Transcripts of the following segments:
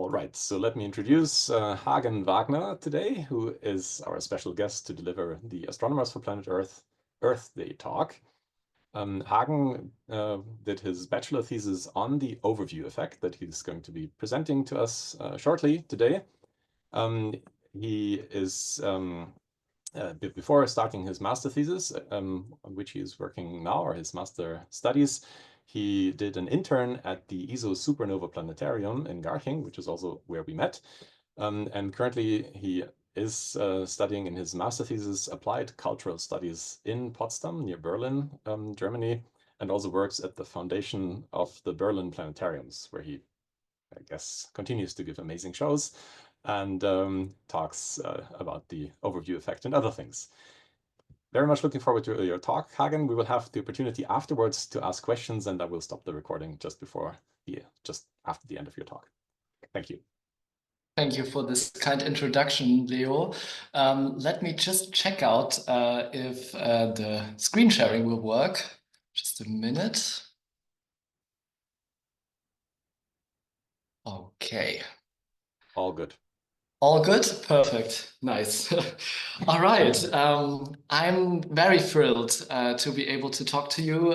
All right, so let me introduce Hagen Wagner today, who is our special guest to deliver the Astronomers for Planet Earth Day talk. Hagen did his bachelor thesis on the overview effect that he's going to be presenting to us shortly today. He is, before starting his master thesis, on which he is working now, or his master studies, he did an intern at the ESO Supernova Planetarium in Garching, which is also where we met. And currently he is studying in his master thesis applied cultural studies in Potsdam near Berlin, Germany, and also works at the foundation of the Berlin Planetariums, where he, I guess, continues to give amazing shows and talks about the overview effect and other things. Very much looking forward to your talk, Hagen. We will have the opportunity afterwards to ask questions, and I will stop the recording just after the end of your talk. Thank you. Thank you for this kind introduction, Leo. Let me just check out if the screen sharing will work. Just a minute. Okay. All good. All good? Perfect. Nice. All right. I'm very thrilled to be able to talk to you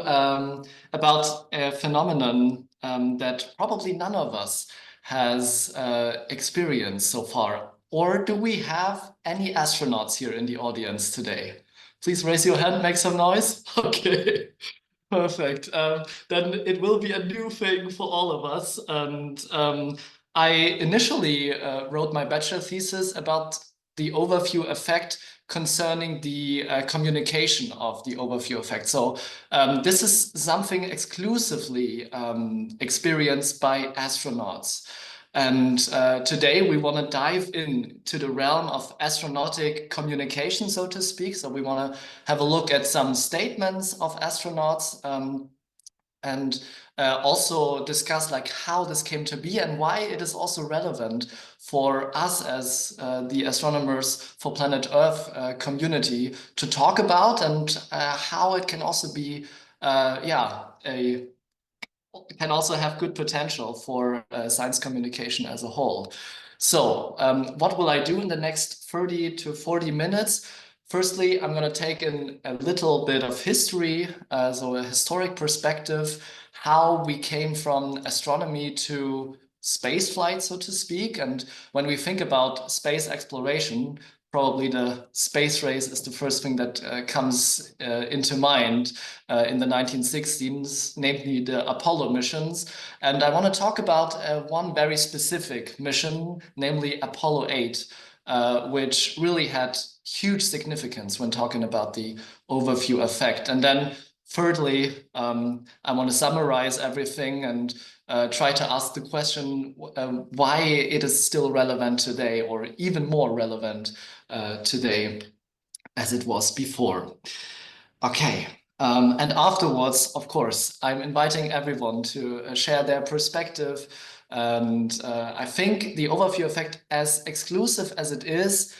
about a phenomenon that probably none of us has experienced so far. Or do we have any astronauts here in the audience today? Please raise your hand, make some noise. Okay. Perfect. Then it will be a new thing for all of us. And I initially wrote my bachelor thesis about the overview effect concerning the communication of the overview effect. So this is something exclusively experienced by astronauts. And today we want to dive into the realm of astronautic communication, so to speak. So we want to have a look at some statements of astronauts and also discuss like how this came to be and why it is also relevant for us as the Astronomers for Planet Earth community to talk about, and how it can also be can also have good potential for science communication as a whole. So what will I do in the next 30 to 40 minutes? Firstly, I'm going to take in a little bit of history, so a historic perspective, how we came from astronomy to space flight, so to speak. And when we think about space exploration, probably the space race is the first thing that comes into mind in the 1960s, namely the Apollo missions. And I want to talk about one very specific mission, namely Apollo 8, which really had huge significance when talking about the overview effect. And then thirdly, I want to summarize everything and try to ask the question why it is still relevant today, or even more relevant today as it was before. Okay. And afterwards, of course, I'm inviting everyone to share their perspective. And I think the overview effect, as exclusive as it is,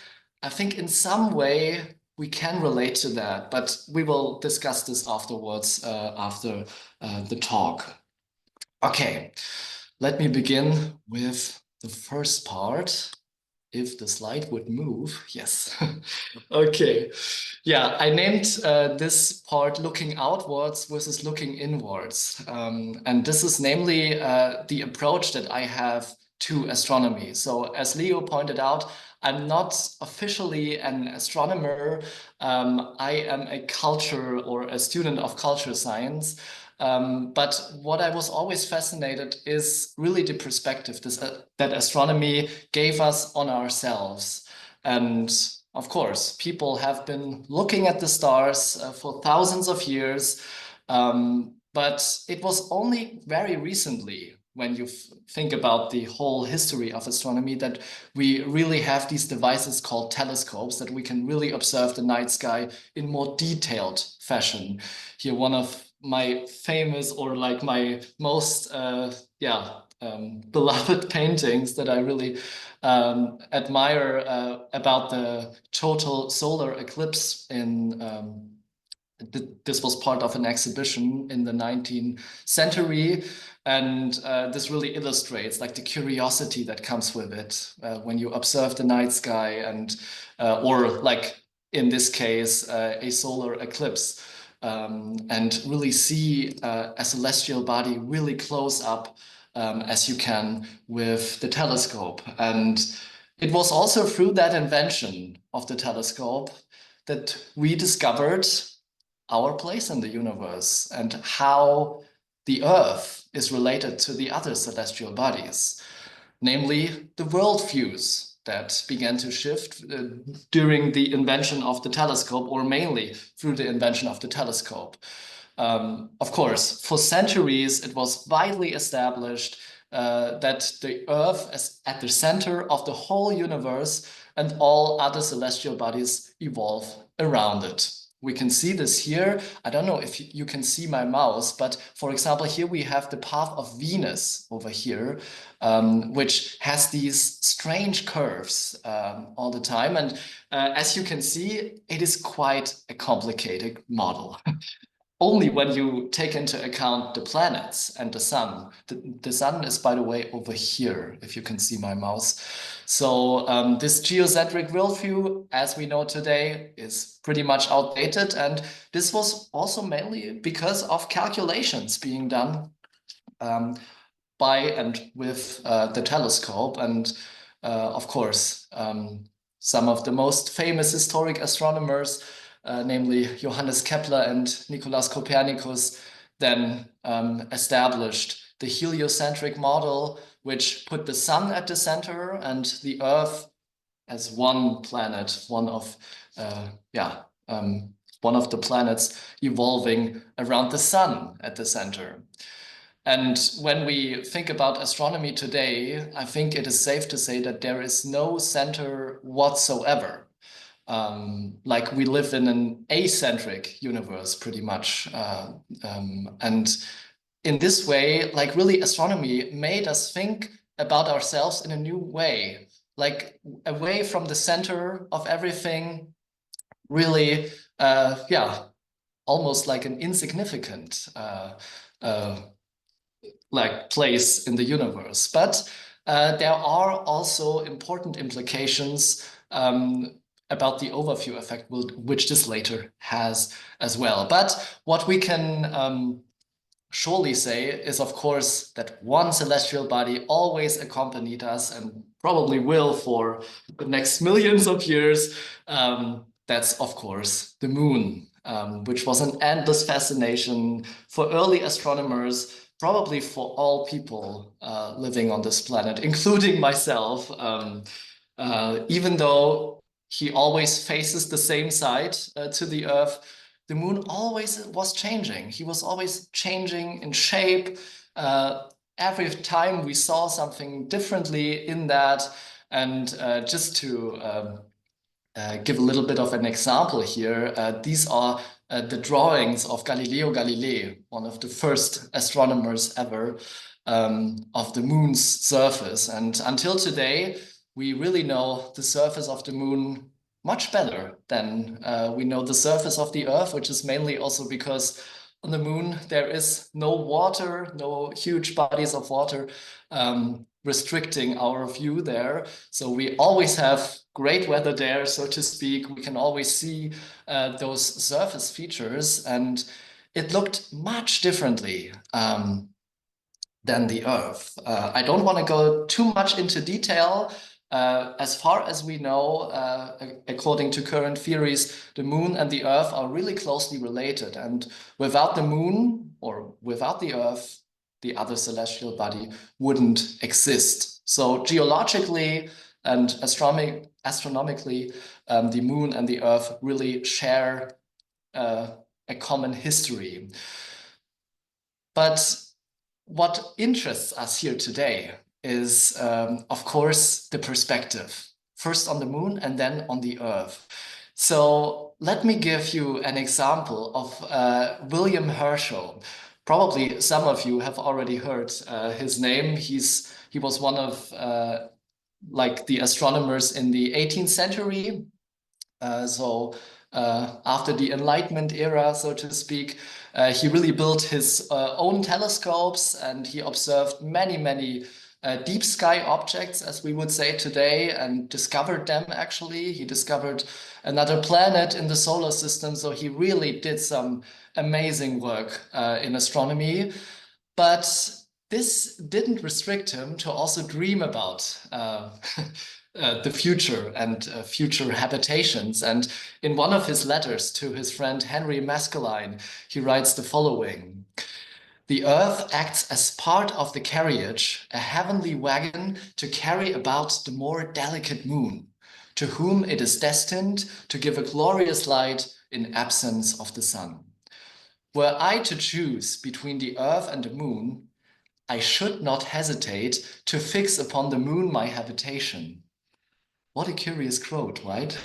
I think in some way we can relate to that, but we will discuss this afterwards after the talk. Okay, let me begin with the first part. If the slide would move, yes. Okay, yeah, I named this part looking outwards versus looking inwards. And this is namely the approach that I have to astronomy. So as Leo pointed out, I'm not officially an astronomer. I am a culture or a student of culture science. But what I was always fascinated is really the perspective that astronomy gave us on ourselves. And of course, people have been looking at the stars for thousands of years. But it was only very recently, when you think about the whole history of astronomy, that we really have these devices called telescopes that we can really observe the night sky in more detailed fashion. Here, one of my famous, or like my most beloved paintings that I really admire about the total solar eclipse in this was part of an exhibition in the 19th century. And this really illustrates like the curiosity that comes with it when you observe the night sky and, or like in this case, a solar eclipse, and really see a celestial body really close up as you can with the telescope. And it was also through that invention of the telescope that we discovered our place in the universe and how the Earth is related to the other celestial bodies, namely the worldviews that began to shift during the invention of the telescope, or mainly through the invention of the telescope. Of course, for centuries, it was widely established that the Earth is at the center of the whole universe and all other celestial bodies evolve around it. We can see this here. I don't know if you can see my mouse, but for example, here we have the path of Venus over here, which has these strange curves all the time. And as you can see, it is quite a complicated model. Only when you take into account the planets and the sun. The sun is, by the way, over here, if you can see my mouse. So this geocentric worldview, as we know today, is pretty much outdated. And this was also mainly because of calculations being done by and with the telescope. And of course, some of the most famous historic astronomers, namely Johannes Kepler and Nicolaus Copernicus, then established the heliocentric model, which put the sun at the center and the Earth as one planet, one of the planets evolving around the sun at the center. And when we think about astronomy today, I think it is safe to say that there is no center whatsoever. Like we live in an acentric universe pretty much. And in this way, like really astronomy made us think about ourselves in a new way, like away from the center of everything, really, almost like an insignificant like place in the universe. But there are also important implications about the overview effect, which this later has as well. But what we can surely say is, of course, that one celestial body always accompanied us and probably will for the next millions of years. That's, of course, the moon, which was an endless fascination for early astronomers, probably for all people living on this planet, including myself, even though he always faces the same side to the Earth. The moon always was changing. He was always changing in shape. Every time we saw something differently in that. And just to give a little bit of an example here, these are the drawings of Galileo Galilei, one of the first astronomers ever, of the moon's surface. And until today, we really know the surface of the moon much better than we know the surface of the Earth, which is mainly also because on the moon there is no water, no huge bodies of water restricting our view there. So we always have great weather there, so to speak. We can always see those surface features, and it looked much differently than the Earth. I don't want to go too much into detail. As far as we know, according to current theories, the moon and the Earth are really closely related. And without the moon or without the Earth, the other celestial body wouldn't exist. So geologically and astronomically, the moon and the Earth really share a common history. But what interests us here today is, of course, the perspective, first on the moon and then on the Earth. So let me give you an example of William Herschel. Probably some of you have already heard his name. He was one of like the astronomers in the 18th century. So after the Enlightenment era, so to speak. He really built his own telescopes, and he observed many deep sky objects, as we would say today, and discovered them actually. He discovered another planet in the solar system, so he really did some amazing work in astronomy. But this didn't restrict him to also dream about the future and future habitations. And in one of his letters to his friend Henry Maskelyne, he writes the following: "The earth acts as part of the carriage, a heavenly wagon to carry about the more delicate moon, to whom it is destined to give a glorious light in absence of the sun. Were I to choose between the earth and the moon, I should not hesitate to fix upon the moon my habitation." What a curious quote, right?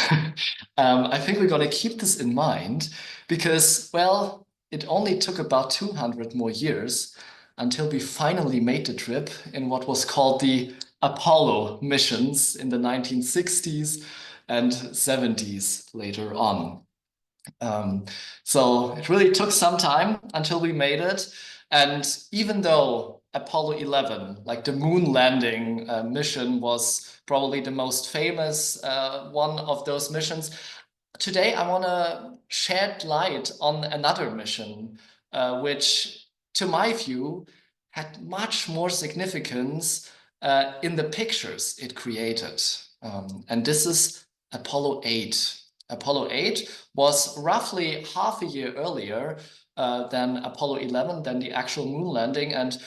I think we're going to keep this in mind because, well, it only took about 200 more years until we finally made the trip in what was called the Apollo missions in the 1960s and 70s later on. So it really took some time until we made it. And even though Apollo 11, like the moon landing mission, was probably the most famous one of those missions, today I want to shed light on another mission, which, to my view, had much more significance in the pictures it created. And this is Apollo 8. Apollo 8 was roughly half a year earlier than Apollo 11, than the actual moon landing. And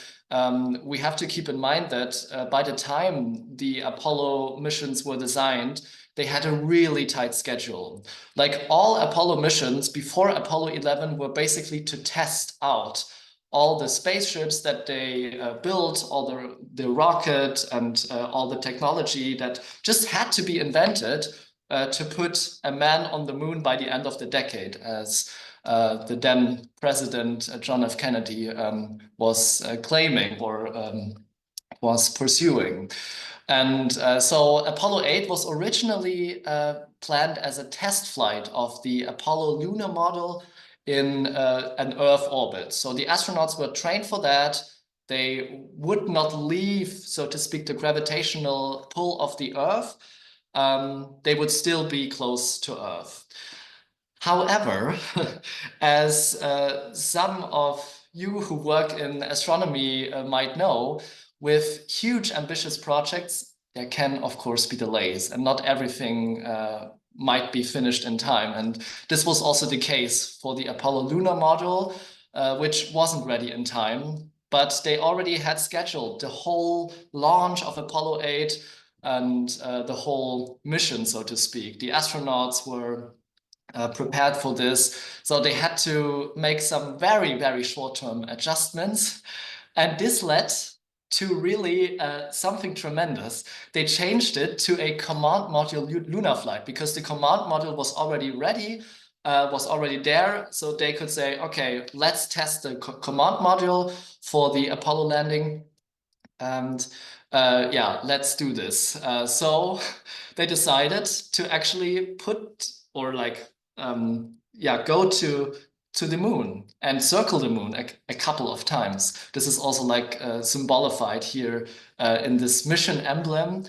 we have to keep in mind that by the time the Apollo missions were designed, they had a really tight schedule. Like all Apollo missions before Apollo 11 were basically to test out all the spaceships that they built, all the rocket and all the technology that just had to be invented to put a man on the moon by the end of the decade, as the then President John F. Kennedy was claiming or was pursuing. And so Apollo 8 was originally planned as a test flight of the Apollo lunar model in an Earth orbit. So the astronauts were trained for that. They would not leave, so to speak, the gravitational pull of the Earth. They would still be close to Earth. However, as some of you who work in astronomy might know, with huge ambitious projects, there can, of course, be delays, and not everything might be finished in time. And this was also the case for the Apollo lunar module, which wasn't ready in time, but they already had scheduled the whole launch of Apollo 8 and the whole mission, so to speak. The astronauts were prepared for this, so they had to make some very short-term adjustments, and this led to really something tremendous. They changed it to a command module lunar flight because the command module was already ready, was already there, so they could say, okay, let's test the command module for the Apollo landing, and yeah, let's do this. So they decided to actually put, or like go to the moon and circle the moon a couple of times. This is also like symbolified here in this mission emblem.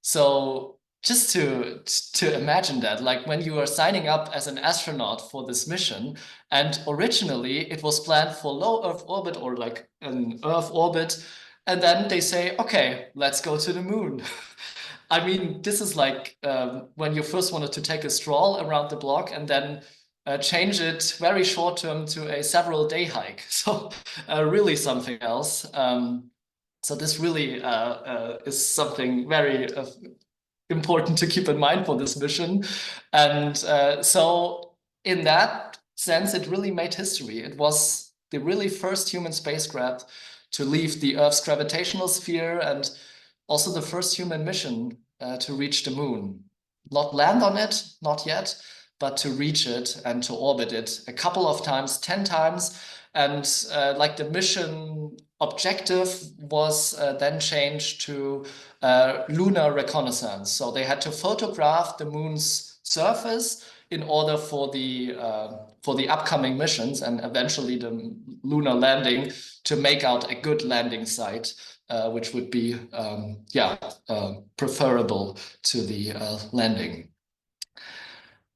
So just to imagine that, like when you are signing up as an astronaut for this mission, and originally it was planned for low Earth orbit or like an Earth orbit, and then they say, okay, let's go to the moon. I mean, this is like when you first wanted to take a stroll around the block and then change it very short term to a several day hike. So really something else. So this really is something very important to keep in mind for this mission. And so in that sense, it really made history. It was the really first human spacecraft to leave the Earth's gravitational sphere, and also the first human mission to reach the moon. Not land on it, not yet, but to reach it and to orbit it a couple of times, 10 times. And like the mission objective was then changed to lunar reconnaissance. So they had to photograph the moon's surface in order for the upcoming missions and eventually the lunar landing to make out a good landing site, which would be preferable to the landing.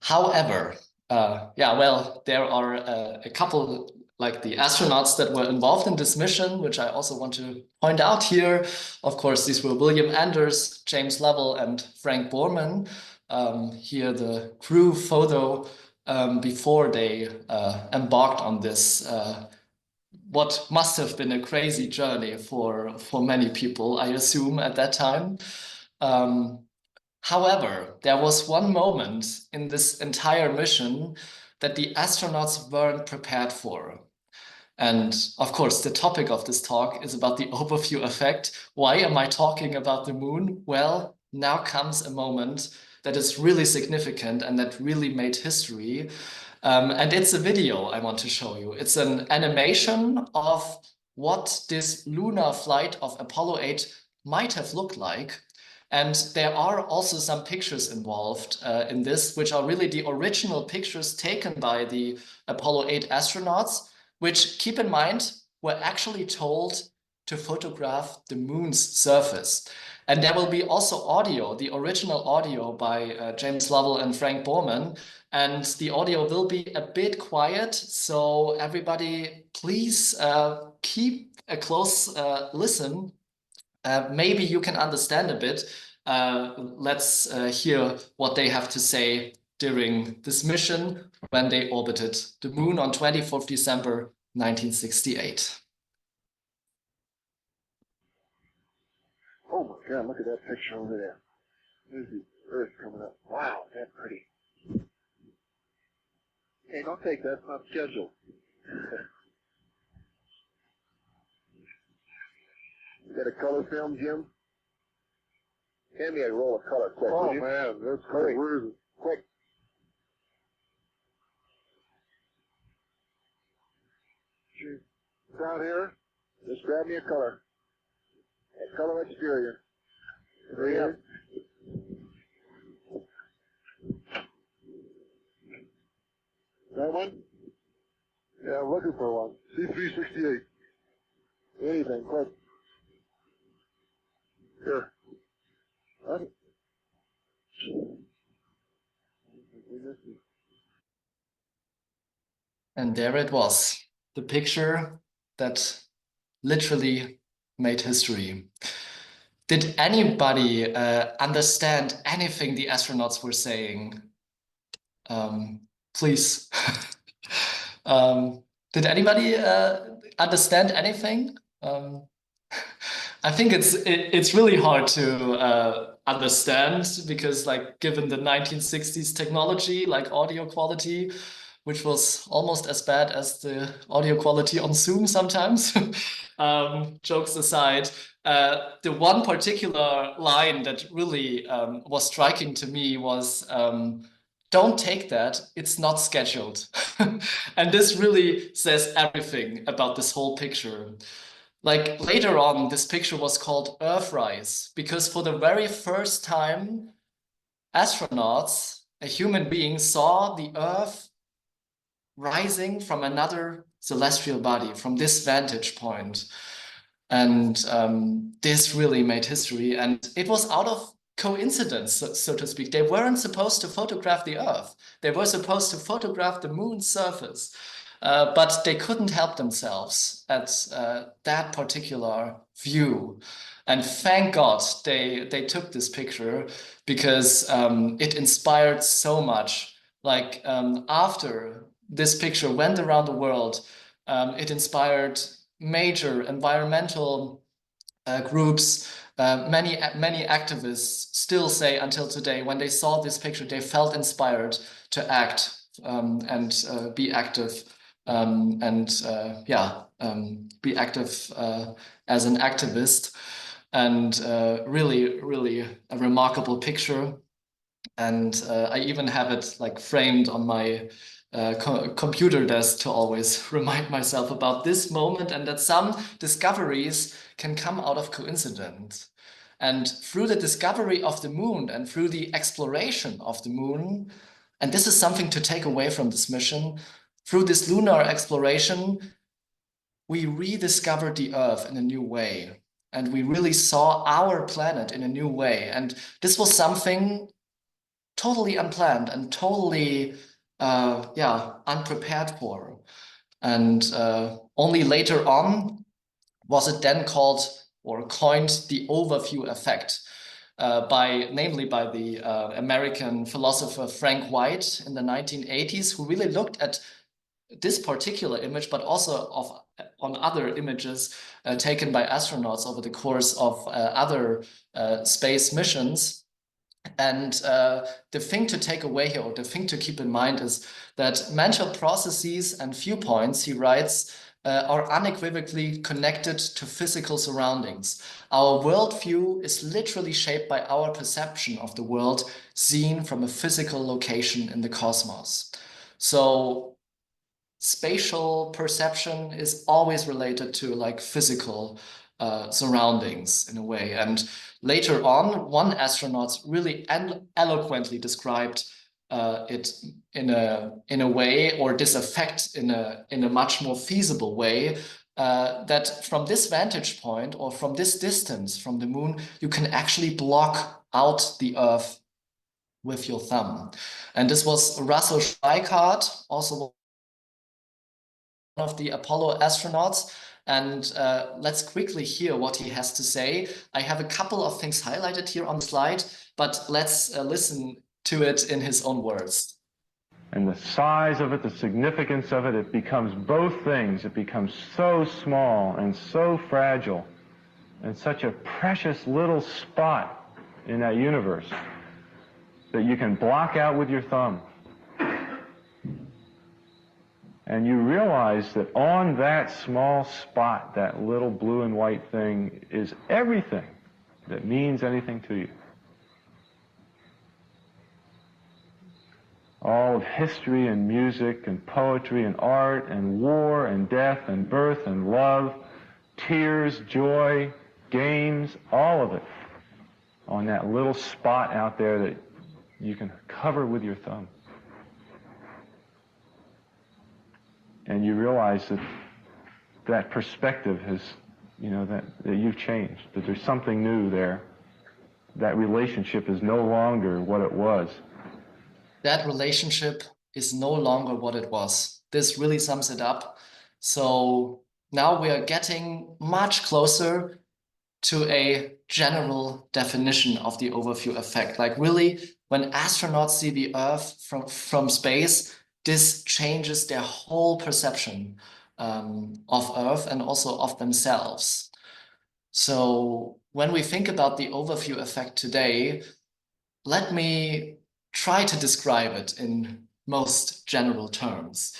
However, there are a couple, like the astronauts that were involved in this mission, which I also want to point out here. Of course, these were William Anders, James Lovell, and Frank Borman. Here the crew photo before they embarked on this, what must have been a crazy journey for many people, I assume, at that time. However, there was one moment in this entire mission that the astronauts weren't prepared for. And of course, the topic of this talk is about the overview effect. Why am I talking about the moon? Well, now comes a moment that is really significant and that really made history. And it's a video I want to show you. It's an animation of what this lunar flight of Apollo 8 might have looked like. And there are also some pictures involved in this, which are really the original pictures taken by the Apollo 8 astronauts, which, keep in mind, were actually told to photograph the moon's surface. And there will be also audio, the original audio by James Lovell and Frank Borman. And the audio will be a bit quiet, so everybody, please keep a close listen. Maybe you can understand a bit. Let's hear what they have to say during this mission when they orbited the moon on 24th December 1968. Oh my God, look at that picture over there. There's the Earth coming up. Wow, that's pretty. Hey, don't take that. It's not scheduled. You got a color film, Jim? Hand me a roll of color quick. Oh, man, that's great. Where is it? Quick. Down here. Just grab me a color. A color exterior. Hurry up. That one? Yeah, I'm looking for one. C368. Anything, quick. Here. What? And there it was, the picture that literally made history. Did anybody understand anything the astronauts were saying? Please. Did anybody understand anything? I think it's really hard to understand because, like, given the 1960s technology, like audio quality, which was almost as bad as the audio quality on Zoom sometimes. Jokes aside, the one particular line that really was striking to me was, don't take that, it's not scheduled. And this really says everything about this whole picture. Like later on, this picture was called Earthrise because for the very first time, astronauts, a human being, saw the Earth rising from another celestial body, from this vantage point. And this really made history. And it was out of coincidence, so to speak. They weren't supposed to photograph the Earth. They were supposed to photograph the moon's surface. But they couldn't help themselves at that particular view. And thank God they took this picture because it inspired so much. Like after this picture went around the world, it inspired major environmental groups. Many activists still say until today, when they saw this picture, they felt inspired to act and be active. Be active as an activist, and really a remarkable picture. And I even have it like framed on my computer desk to always remind myself about this moment and that some discoveries can come out of coincidence. And through the discovery of the moon and through the exploration of the moon, And this is something to take away from this mission. Through this lunar exploration, we rediscovered the Earth in a new way. And we really saw our planet in a new way. And this was something totally unplanned and totally unprepared for. And only later on was it then called or coined the overview effect, namely by the American philosopher Frank White in the 1980s, who really looked at this particular image, but also on other images taken by astronauts over the course of other space missions. And the thing to take away here, or the thing to keep in mind, is that mental processes and viewpoints, he writes, are unequivocally connected to physical surroundings. Our worldview is literally shaped by our perception of the world seen from a physical location in the cosmos. So spatial perception is always related to like physical surroundings in a way. And later on, one astronaut really eloquently described it in a way, or this effect in a much more feasible way, that from this vantage point or from this distance from the moon, you can actually block out the Earth with your thumb. And this was Russell Schweickart, also one of the Apollo astronauts. And let's quickly hear what he has to say. I have a couple of things highlighted here on the slide, but let's listen to it in his own words. And the size of it, the significance of it, it becomes both things. It becomes so small and so fragile and such a precious little spot in that universe that you can block out with your thumb. And you realize that on that small spot, that little blue and white thing, is everything that means anything to you. All of history and music and poetry and art and war and death and birth and love, tears, joy, games, all of it on that little spot out there that you can cover with your thumb. And you realize that that perspective has, that you've changed, that there's something new there. That relationship is no longer what it was. That relationship is no longer what it was. This really sums it up. So now we are getting much closer to a general definition of the overview effect. Like really, when astronauts see the Earth from space, this changes their whole perception of Earth and also of themselves. So when we think about the overview effect today, let me try to describe it in most general terms.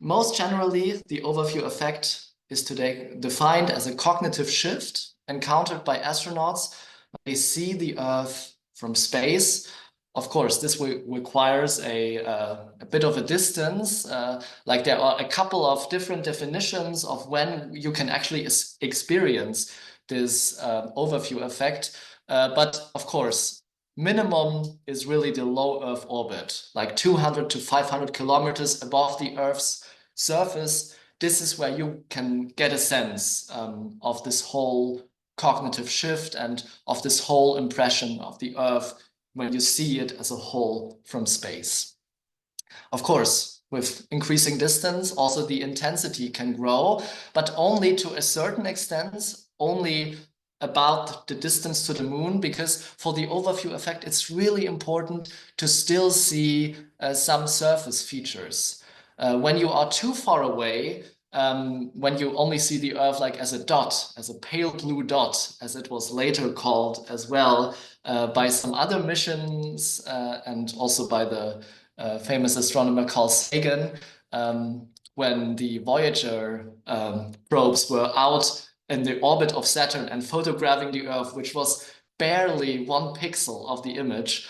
Most generally, the overview effect is today defined as a cognitive shift encountered by astronauts when they see the Earth from space. Of course, this requires a bit of a distance. Like there are a couple of different definitions of when you can actually experience this overview effect. But of course, minimum is really the low Earth orbit, like 200 to 500 kilometers above the Earth's surface. This is where you can get a sense of this whole cognitive shift and of this whole impression of the Earth when you see it as a whole from space. Of course, with increasing distance, also the intensity can grow, but only to a certain extent, only about the distance to the moon, because for the overview effect, it's really important to still see some surface features. When you are too far away, when you only see the Earth like as a dot, as a pale blue dot, as it was later called as well by some other missions and also by the famous astronomer Carl Sagan, when the Voyager probes were out in the orbit of Saturn and photographing the Earth, which was barely 1 pixel of the image.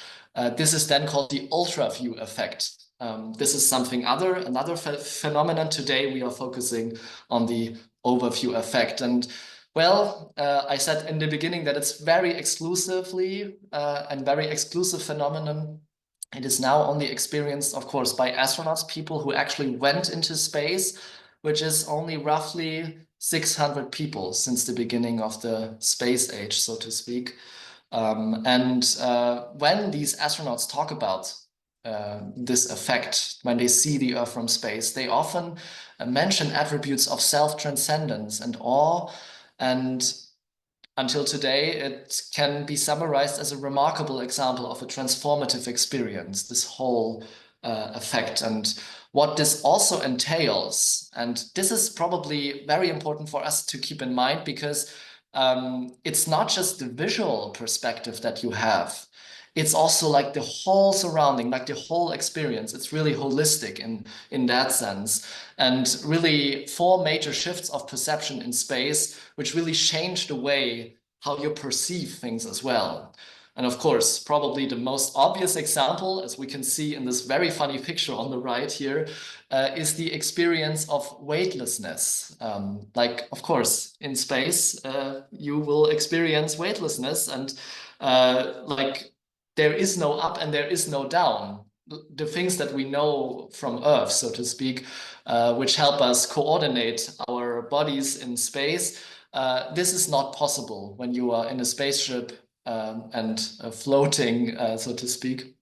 This is then called the ultraview effect. This is another phenomenon. Today we are focusing on the overview effect. And well, I said in the beginning that it's very exclusive phenomenon. It is now only experienced, of course, by astronauts, people who actually went into space, which is only roughly 600 people since the beginning of the space age, so to speak. When these astronauts talk about this effect, when they see the Earth from space, they often mention attributes of self-transcendence and awe. And until today, it can be summarized as a remarkable example of a transformative experience, this whole effect. And what this also entails, and this is probably very important for us to keep in mind, because it's not just the visual perspective that you have. It's also like the whole surrounding, like the whole experience. It's really holistic in that sense. And really 4 major shifts of perception in space, which really change the way how you perceive things as well. And of course, probably the most obvious example, as we can see in this very funny picture on the right here, is the experience of weightlessness. Like, of course, in space, you will experience weightlessness, and like there is no up and there is no down. The things that we know from Earth, so to speak, which help us coordinate our bodies in space, this is not possible when you are in a spaceship and floating, so to speak.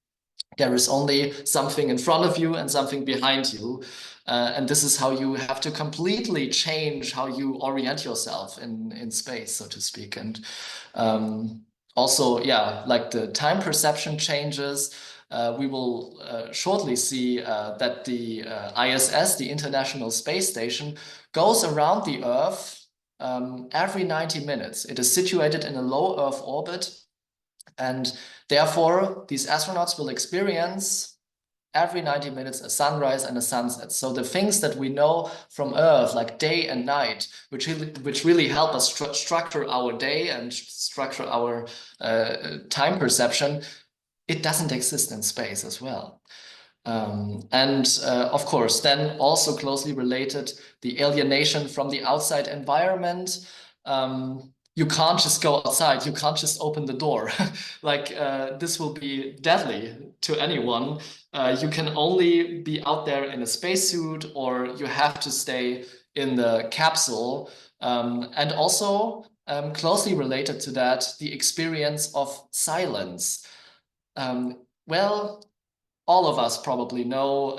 There is only something in front of you and something behind you. And this is how you have to completely change how you orient yourself in space, so to speak. And also, yeah, like the time perception changes. We will shortly see that the ISS, the International Space Station, goes around the Earth every 90 minutes. It is situated in a low Earth orbit, and therefore these astronauts will experience every 90 minutes a sunrise and a sunset. So the things that we know from Earth, like day and night, which really help us structure our day and structure our time perception, it doesn't exist in space as well. Of course, then also closely related, the alienation from the outside environment. You can't just go outside, you can't just open the door. Like this will be deadly to anyone. You can only be out there in a spacesuit, or you have to stay in the capsule. And also closely related to that, the experience of silence. Well, all of us probably know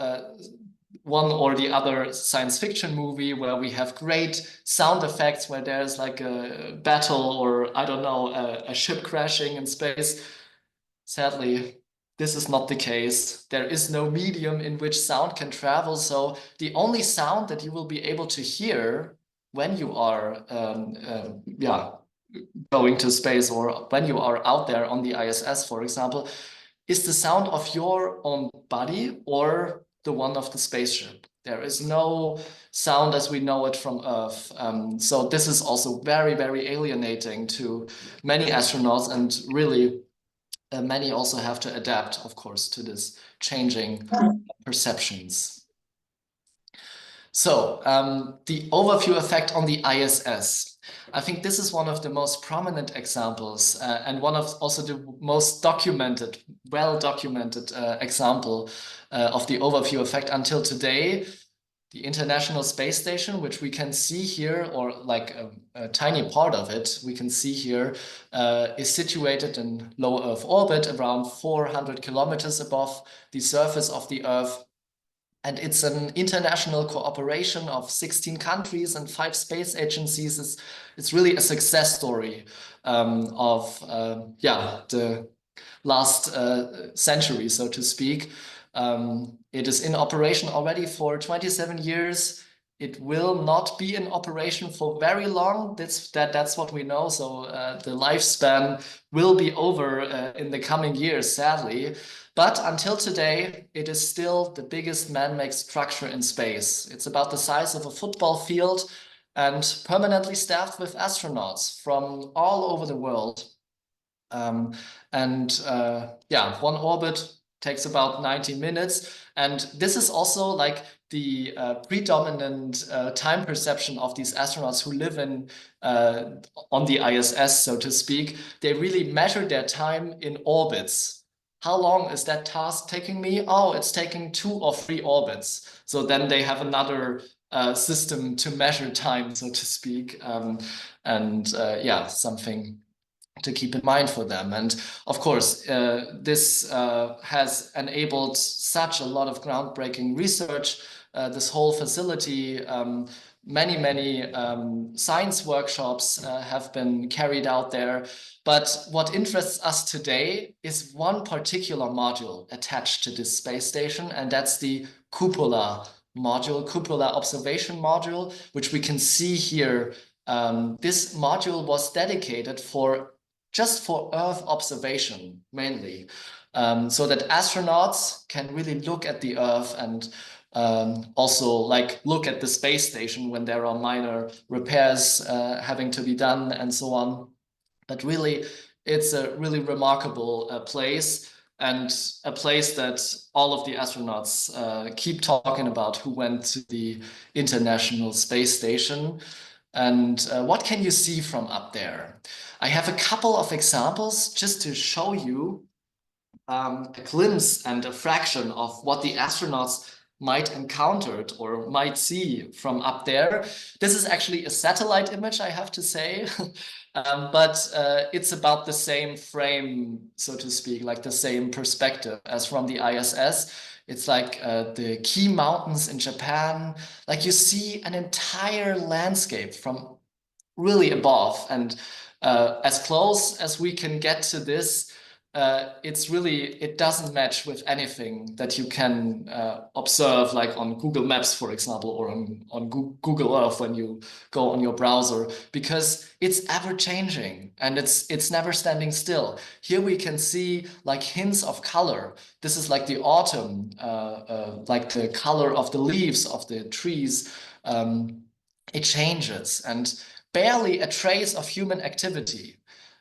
one or the other science fiction movie where we have great sound effects, where there's like a battle or, I don't know, a ship crashing in space. Sadly, this is not the case. There is no medium in which sound can travel. So the only sound that you will be able to hear when you are going to space, or when you are out there on the ISS, for example, is the sound of your own body or the one of the spaceship. There is no sound as we know it from Earth. So this is also very, very alienating to many astronauts, and really many also have to adapt, of course, to this changing perceptions. So the overview effect on the ISS. I think this is one of the most prominent examples and one of also the most documented, well-documented example of the overview effect until today. The International Space Station, which we can see here, or like a tiny part of it, we can see here, is situated in low Earth orbit, around 400 kilometers above the surface of the Earth. And it's an international cooperation of 16 countries and 5 space agencies. It's really a success story of the last century, so to speak. It is in operation already for 27 years. It will not be in operation for very long. That's what we know. So the lifespan will be over in the coming years, sadly. But until today, it is still the biggest man-made structure in space. It's about the size of a football field and permanently staffed with astronauts from all over the world. One orbit takes about 90 minutes. And this is also like the predominant time perception of these astronauts who live on the ISS, so to speak. They really measure their time in orbits. how long is that task taking me? Oh, it's taking 2 or 3 orbits. So then they have another system to measure time, so to speak. Yeah, something to keep in mind for them. And of course, this has enabled such a lot of groundbreaking research. This whole facility, many science workshops have been carried out there. But what interests us today is one particular module attached to this space station, and that's the cupola module, cupola observation module, which we can see here. This module was dedicated just for Earth observation, mainly, so that astronauts can really look at the Earth and also like look at the space station when there are minor repairs having to be done and so on. But really, it's a really remarkable place, and a place that all of the astronauts keep talking about who went to the International Space Station. And what can you see from up there? I have a couple of examples just to show you a glimpse and a fraction of what the astronauts might encounter or might see from up there. This is actually a satellite image, I have to say, but it's about the same frame, so to speak, like the same perspective as from the ISS. It's like the key mountains in Japan. Like you see an entire landscape from really above, and as close as we can get to this, it doesn't match with anything that you can observe like on Google Maps, for example, or on Google Earth when you go on your browser, because it's ever changing and it's never standing still. Here we can see like hints of color. This is like the autumn, like the color of the leaves of the trees. It changes, and barely a trace of human activity.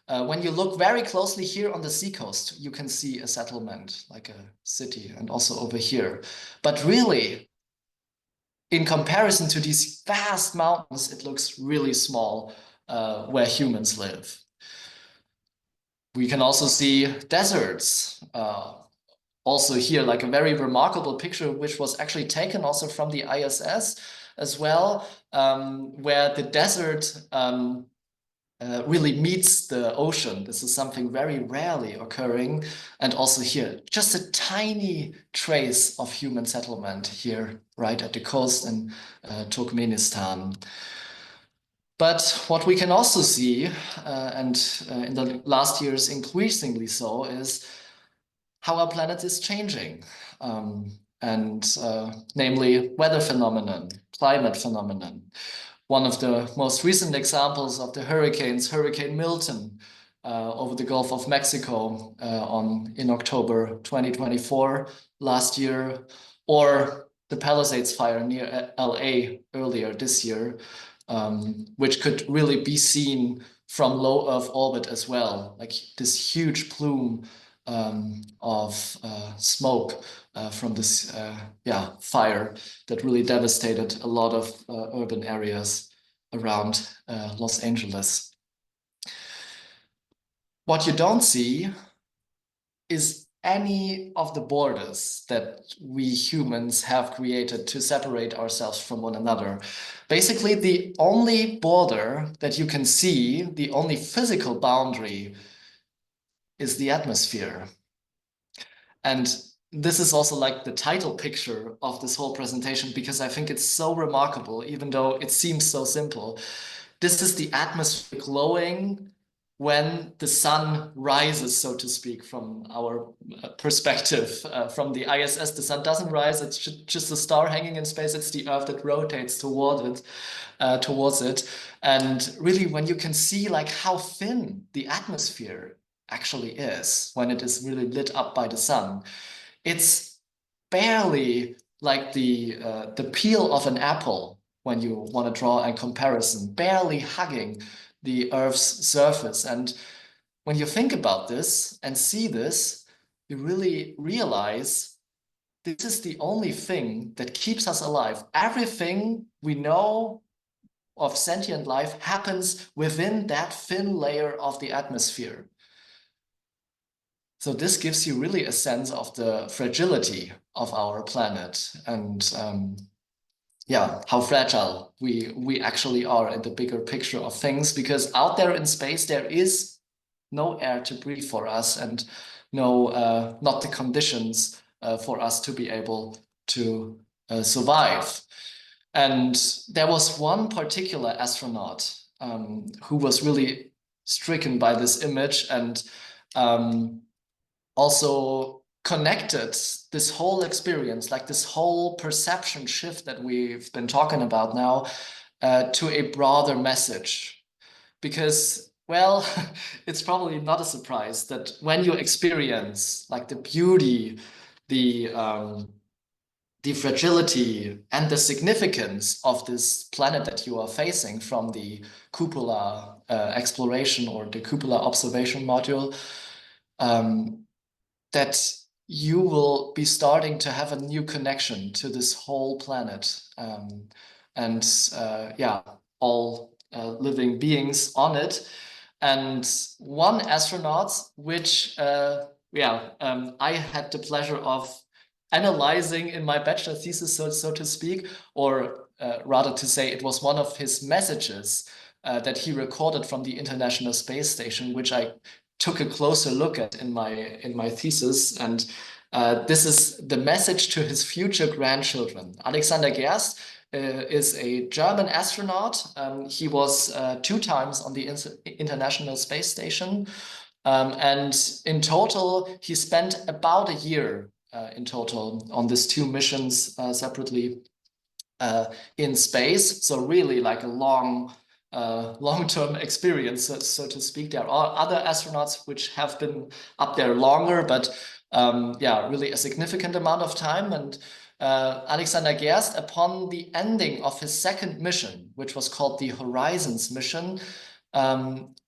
When you look very closely here on the seacoast, you can see a settlement, like a city, and also over here. But really, in comparison to these vast mountains, it looks really small where humans live. We can also see deserts. Also here, like a very remarkable picture, which was actually taken also from the ISS as well, where the desert really meets the ocean. This is something very rarely occurring. And also here, just a tiny trace of human settlement here, right at the coast in Turkmenistan. But what we can also see, and in the last years increasingly so, is how our planet is changing. Namely weather phenomenon, climate phenomenon. One of the most recent examples of the hurricanes, Hurricane Milton, over the Gulf of Mexico in October 2024 last year, or the Palisades fire near LA earlier this year, which could really be seen from low Earth orbit as well, like this huge plume of smoke from this fire that really devastated a lot of urban areas around Los Angeles. What you don't see is any of the borders that we humans have created to separate ourselves from one another. Basically, the only border that you can see, the only physical boundary, is the atmosphere. And this is also like the title picture of this whole presentation, because I think it's so remarkable, even though it seems so simple. This is the atmosphere glowing when the sun rises, so to speak, from our perspective. From the ISS, the sun doesn't rise, it's just a star hanging in space. It's the Earth that rotates towards it. And really, when you can see like how thin the atmosphere actually is when it is really lit up by the sun, it's barely like the peel of an apple when you want to draw a comparison, barely hugging the Earth's surface. And when you think about this and see this, you really realize this is the only thing that keeps us alive. Everything we know of sentient life happens within that thin layer of the atmosphere. So this gives you really a sense of the fragility of our planet and yeah, how fragile we actually are in the bigger picture of things, because out there in space, there is no air to breathe for us and no, not the conditions for us to be able to survive. And there was one particular astronaut who was really stricken by this image and also connected this whole experience, like this whole perception shift that we've been talking about now, to a broader message. Because, well, it's probably not a surprise that when you experience like the beauty, the fragility and the significance of this planet that you are facing from the cupola exploration or the cupola observation module, that you will be starting to have a new connection to this whole planet and yeah, all living beings on it. And one astronaut, which I had the pleasure of analyzing in my bachelor thesis, so to speak, or rather to say it was one of his messages that he recorded from the International Space Station, which I took a closer look at in my thesis. And this is the message to his future grandchildren. Alexander Gerst is a German astronaut. He was 2 times on the International Space Station. And in total, he spent about a year in total on these 2 missions separately in space. So really like a long-term experience, so to speak. There are other astronauts which have been up there longer, but yeah, really a significant amount of time. And Alexander Gerst, upon the ending of his 2nd mission, which was called the Horizons mission,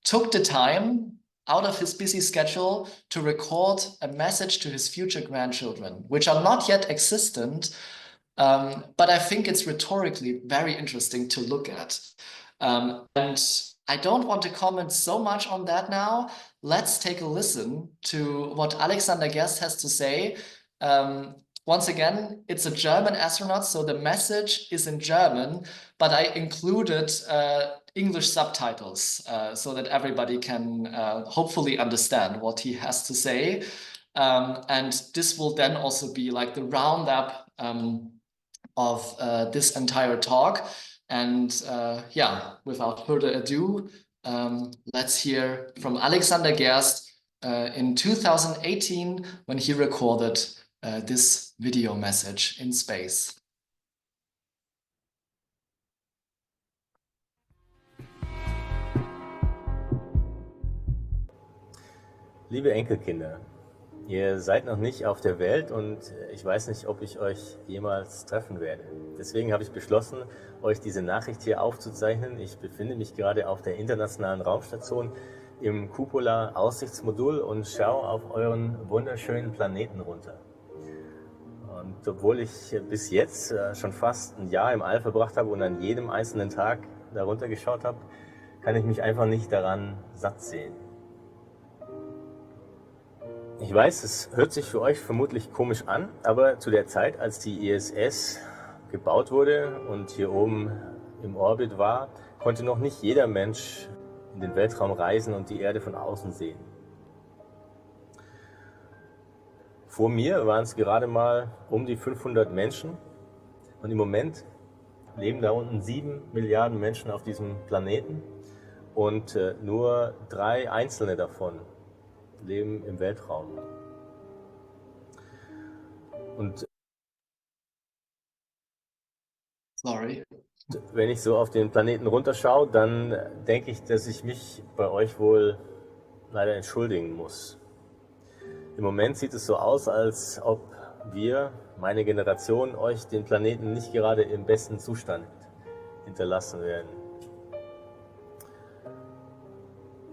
took the time out of his busy schedule to record a message to his future grandchildren, which are not yet existent, but I think it's rhetorically very interesting to look at. And I don't want to comment so much on that now. Let's take a listen to what Alexander Gerst has to say. Once again, it's a German astronaut, so the message is in German, but I included English subtitles so that everybody can hopefully understand what he has to say. And this will then also be like the roundup of this entire talk. And yeah, without further ado, let's hear from Alexander Gerst in 2018 when he recorded this video message in space. Liebe Enkelkinder, ihr seid noch nicht auf der Welt und ich weiß nicht, ob ich euch jemals treffen werde. Deswegen habe ich beschlossen, euch diese Nachricht hier aufzuzeichnen. Ich befinde mich gerade auf der Internationalen Raumstation im Cupola-Aussichtsmodul und schaue auf euren wunderschönen Planeten runter. Und obwohl ich bis jetzt schon fast ein Jahr im All verbracht habe und an jedem einzelnen Tag darunter geschaut habe, kann ich mich einfach nicht daran satt sehen. Ich weiß, es hört sich für euch vermutlich komisch an, aber zu der Zeit, als die ISS gebaut wurde und hier oben im Orbit war, konnte noch nicht jeder Mensch in den Weltraum reisen und die Erde von außen sehen. Vor mir waren es gerade mal um die 500 Menschen und im Moment leben da unten 7 Milliarden Menschen auf diesem Planeten und nur 3 einzelne davon leben im Weltraum. Und wenn ich so auf den Planeten runterschaue, dann denke ich, dass ich mich bei euch wohl leider entschuldigen muss. Im Moment sieht es so aus, als ob wir, meine Generation, euch den Planeten nicht gerade im besten Zustand hinterlassen werden.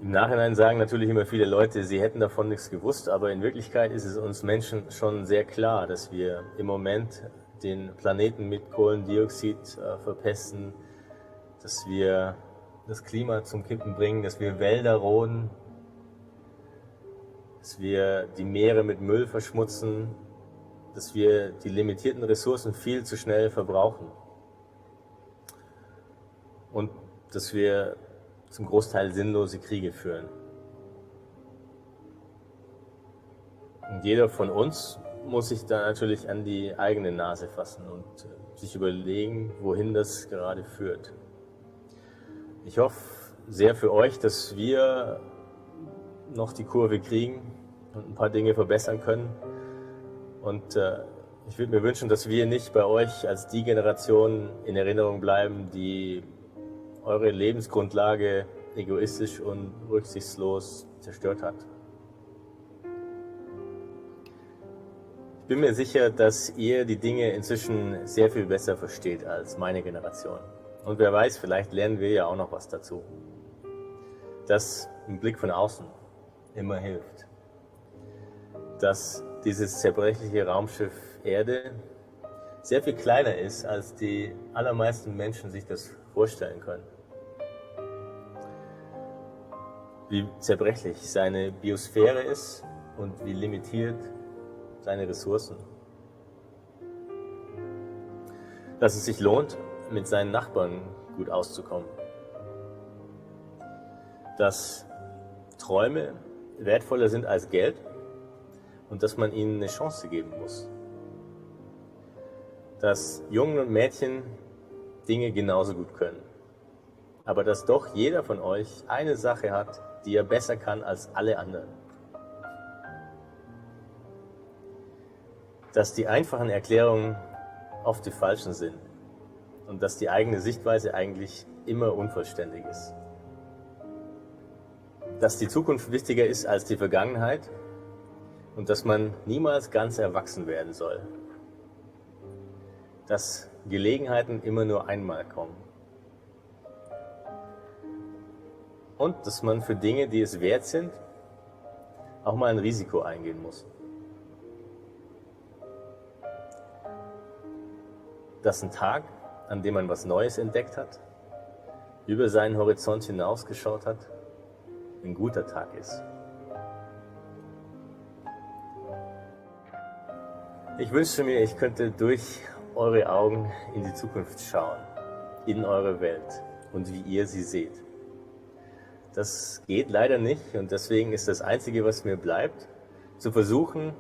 Im Nachhinein sagen natürlich immer viele Leute, sie hätten davon nichts gewusst, aber in Wirklichkeit ist es uns Menschen schon sehr klar, dass wir im Moment den Planeten mit Kohlendioxid verpesten, dass wir das Klima zum Kippen bringen, dass wir Wälder roden, dass wir die Meere mit Müll verschmutzen, dass wir die limitierten Ressourcen viel zu schnell verbrauchen und dass wir zum Großteil sinnlose Kriege führen. Und jeder von uns muss sich da natürlich an die eigene Nase fassen und sich überlegen, wohin das gerade führt. Ich hoffe sehr für euch, dass wir noch die Kurve kriegen und ein paar Dinge verbessern können. Und ich würde mir wünschen, dass wir nicht bei euch als die Generation in Erinnerung bleiben, die eure Lebensgrundlage egoistisch und rücksichtslos zerstört hat. Ich bin mir sicher, dass ihr die Dinge inzwischen sehr viel besser versteht als meine Generation. Und wer weiß, vielleicht lernen wir ja auch noch was dazu. Dass ein Blick von außen immer hilft. Dass dieses zerbrechliche Raumschiff Erde sehr viel kleiner ist, als die allermeisten Menschen sich das vorstellen können. Wie zerbrechlich seine Biosphäre ist und wie limitiert seine Ressourcen. Dass es sich lohnt, mit seinen Nachbarn gut auszukommen. Dass Träume wertvoller sind als Geld und dass man ihnen eine Chance geben muss. Dass Jungen und Mädchen Dinge genauso gut können. Aber dass doch jeder von euch eine Sache hat, die er besser kann als alle anderen. Dass die einfachen Erklärungen oft die falschen sind und dass die eigene Sichtweise eigentlich immer unvollständig ist. Dass die Zukunft wichtiger ist als die Vergangenheit und dass man niemals ganz erwachsen werden soll. Dass Gelegenheiten immer nur einmal kommen. Und dass man für Dinge, die es wert sind, auch mal ein Risiko eingehen muss. Dass ein Tag, an dem man was Neues entdeckt hat, über seinen Horizont hinausgeschaut hat, ein guter Tag ist. Ich wünschte mir, ich könnte durch eure Augen in die Zukunft schauen, in eure Welt und wie ihr sie seht. Das geht leider nicht und deswegen ist das Einzige, was mir bleibt, zu versuchen,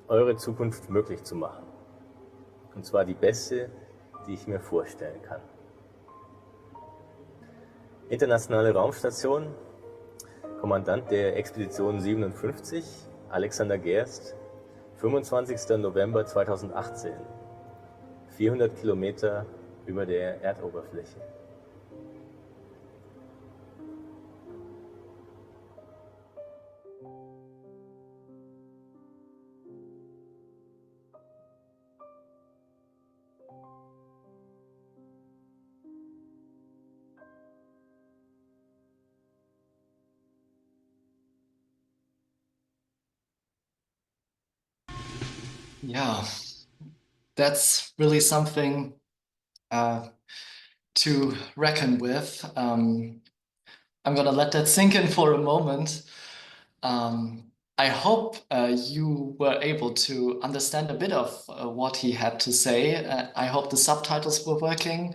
eure Zukunft möglich zu machen. Und zwar die beste, die ich mir vorstellen kann. Internationale Raumstation, Kommandant der Expedition 57, Alexander Gerst, 25. November 2018, 400 Kilometer über der Erdoberfläche. Yeah, that's really something to reckon with. I'm gonna let that sink in for a moment. I hope you were able to understand a bit of what he had to say. I hope the subtitles were working.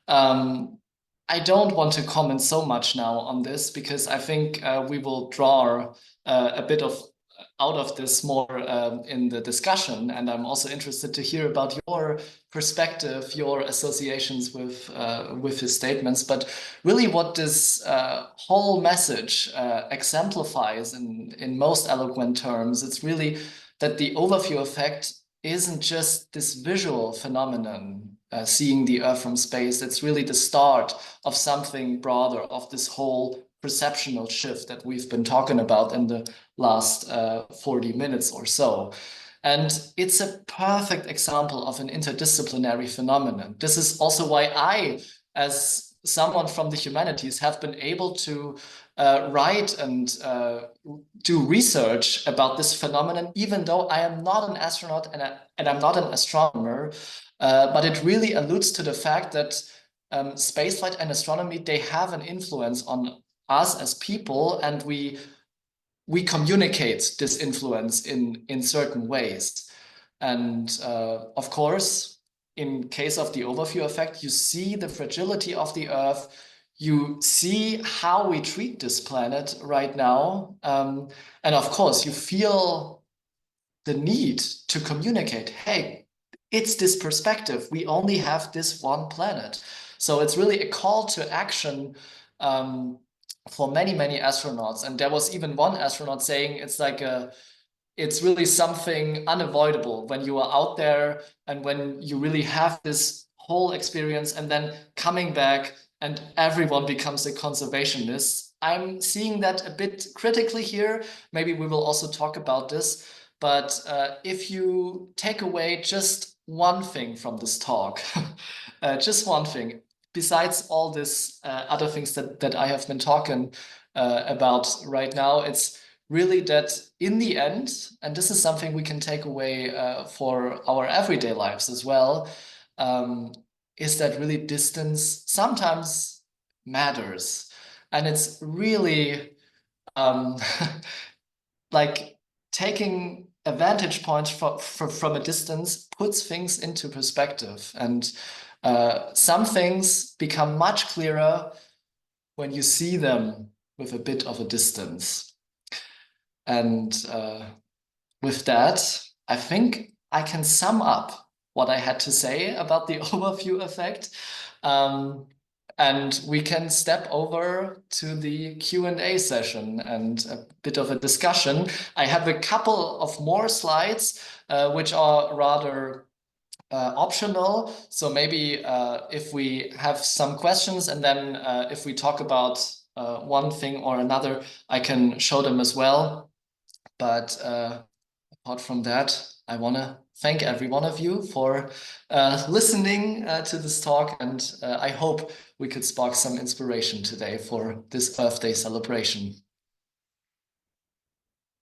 I don't want to comment so much now on this because I think we will draw a bit of out of this more in the discussion, and I'm also interested to hear about your perspective, your associations with his statements. But really, what this whole message exemplifies in most eloquent terms, it's really that the overview effect isn't just this visual phenomenon, seeing the Earth from space. It's really the start of something broader, of this whole perceptual shift that we've been talking about in the last 40 minutes or so. And it's a perfect example of an interdisciplinary phenomenon. This is also why I, as someone from the humanities, have been able to write and do research about this phenomenon, even though I am not an astronaut and I'm not an astronomer. But it really alludes to the fact that spaceflight and astronomy, they have an influence on us as people, and we we communicate this influence in certain ways. And of course, in case of the overview effect, you see the fragility of the Earth. You see how we treat this planet right now. And of course, you feel the need to communicate, hey, it's this perspective. We only have this one planet. So it's really a call to action for many, many astronauts. And there was even one astronaut saying it's really something unavoidable when you are out there and when you really have this whole experience and then coming back and everyone becomes a conservationist. I'm seeing that a bit critically here. Maybe we will also talk about this. But if you take away just one thing from this talk, just one thing, besides all this other things that I have been talking about right now, it's really that in the end, and this is something we can take away for our everyday lives as well, is that really distance sometimes matters. And it's really like taking a vantage point from a distance puts things into perspective. And some things become much clearer when you see them with a bit of a distance. And with that, I think I can sum up what I had to say about the overview effect. And we can step over to the Q&A session and a bit of a discussion. I have a couple of more slides, which are rather optional. So maybe if we have some questions and then if we talk about one thing or another, I can show them as well. But apart from that, I want to thank every one of you for listening to this talk, and I hope we could spark some inspiration today for this Earth Day celebration.